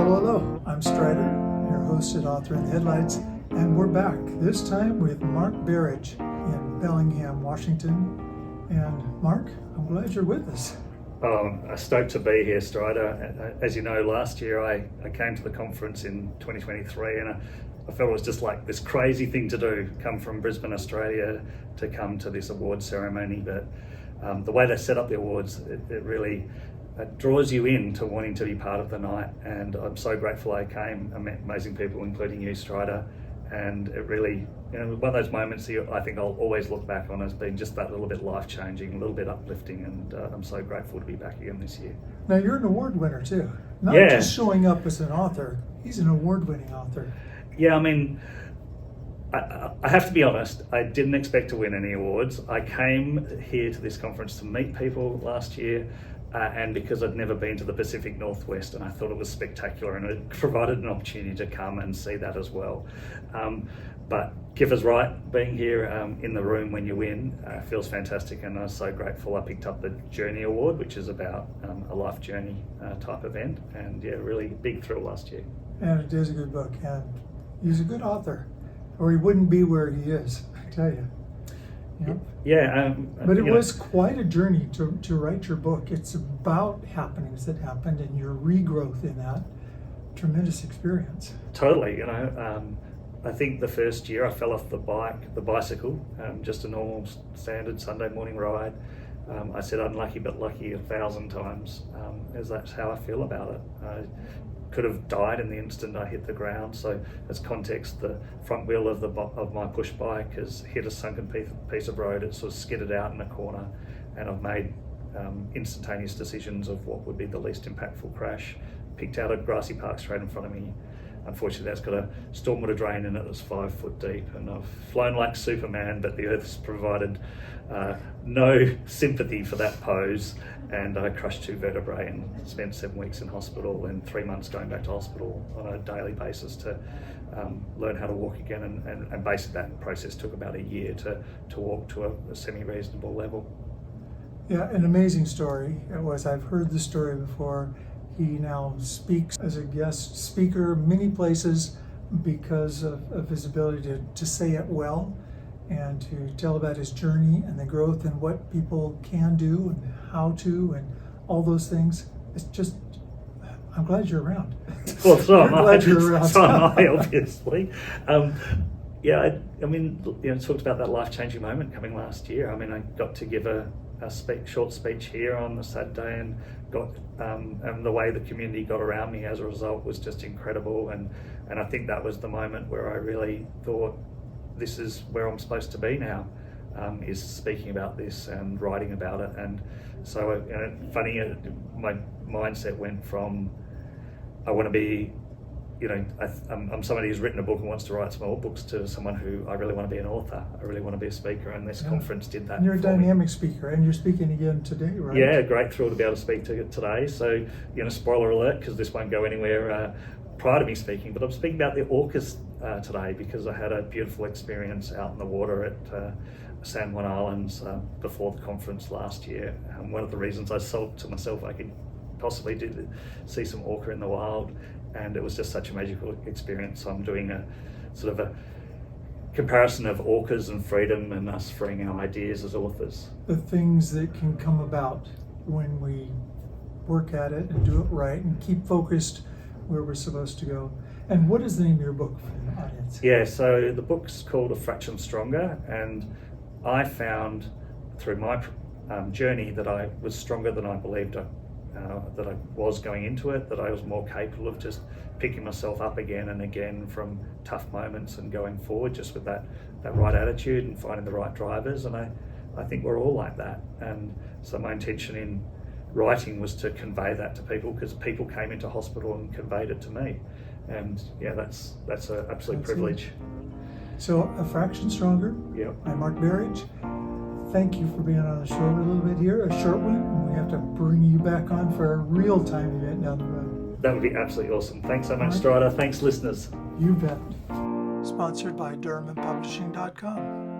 Hello, I'm Strider, your host and author in the Headlights, and we're back, this time with Mark Berridge in Bellingham, Washington. And Mark, I'm glad you're with us. I'm stoked to be here, Strider. As you know, last year I came to the conference in 2023 and I felt it was just like this crazy thing to do, come from Brisbane, Australia, to come to this award ceremony. But the way they set up the awards, it really draws you in to wanting to be part of the night. And I'm so grateful I came. I met amazing people, including you, Strider. And it really, one of those moments that I think I'll always look back on as being just that little bit life-changing, a little bit uplifting, and I'm so grateful to be back again this year. Now, you're an award winner too. Not just showing up as an author, he's an award-winning author. Yeah, I mean, I have to be honest, I didn't expect to win any awards. I came here to this conference to meet people last year, and because I'd never been to the Pacific Northwest, and I thought it was spectacular, and it provided an opportunity to come and see that as well. But Kiffer's right, being here in the room when you win feels fantastic, and I'm so grateful I picked up the Journey Award, which is about a life journey type event, and yeah, really big thrill last year. And it is a good book, and he's a good author, or he wouldn't be where he is, I tell you. Yeah, but it was quite a journey to write your book. It's about happenings that happened and your regrowth in that. Tremendous experience. Totally, I think the first year I fell off the bicycle, just a normal standard Sunday morning ride. I said unlucky but lucky 1,000 times, as that's how I feel about it. I could have died in the instant I hit the ground. So as context, the front wheel of my push bike has hit a sunken piece of road. It sort of skidded out in a corner, and I've made instantaneous decisions of what would be the least impactful crash. Picked out a grassy park straight in front of me. Unfortunately, that's got a stormwater drain in it that's 5 foot deep, and I've flown like Superman, but the Earth's provided no sympathy for that pose, and I crushed 2 vertebrae and spent 7 weeks in hospital and 3 months going back to hospital on a daily basis to learn how to walk again, and basically that process took about a year to walk to a semi-reasonable level. Yeah, an amazing story. I've heard the story before. He now speaks as a guest speaker many places because of his ability to say it well and to tell about his journey and the growth and what people can do and how to and all those things. It's just, I'm glad you're around. Well, so am I. Glad you're around. So am I, obviously. I mean, talked about that life-changing moment coming last year. I mean, I got to give a short speech here on the Saturday, and and the way the community got around me as a result was just incredible. And I think that was the moment where I really thought, this is where I'm supposed to be now, is speaking about this and writing about it. And so, funny, my mindset went from, I want to be, I'm somebody who's written a book and wants to write small books, to someone who I really want to be an author. I really want to be a speaker, and this conference did that. And you're a dynamic speaker, and you're speaking again today, right? Yeah, great thrill to be able to speak to it today. So, spoiler alert, because this won't go anywhere prior to me speaking, but I'm speaking about the orcas today because I had a beautiful experience out in the water at San Juan Islands before the conference last year. One of the reasons I thought to myself I could possibly see some orca in the wild, and it was just such a magical experience. So I'm doing a sort of a comparison of orcas and freedom, and us freeing our ideas as authors. The things that can come about when we work at it and do it right and keep focused where we're supposed to go. And what is the name of your book for the audience? Yeah, so the book's called A Fraction Stronger, and I found through my journey that I was stronger than I believed that I was going into it, that I was more capable of just picking myself up again and again from tough moments and going forward just with that right attitude and finding the right drivers. And I think we're all like that. And so my intention in writing was to convey that to people, because people came into hospital and conveyed it to me. And yeah, that's an absolute privilege. So A Fraction Stronger. Yep. I'm Mark Berridge. Thank you for being on the show a little bit here, a short one, and we have to bring you back on for a real-time event down the road. That would be absolutely awesome. Thanks so much, Strider. Thanks, listeners. You bet. Sponsored by DurhamandPublishing.com.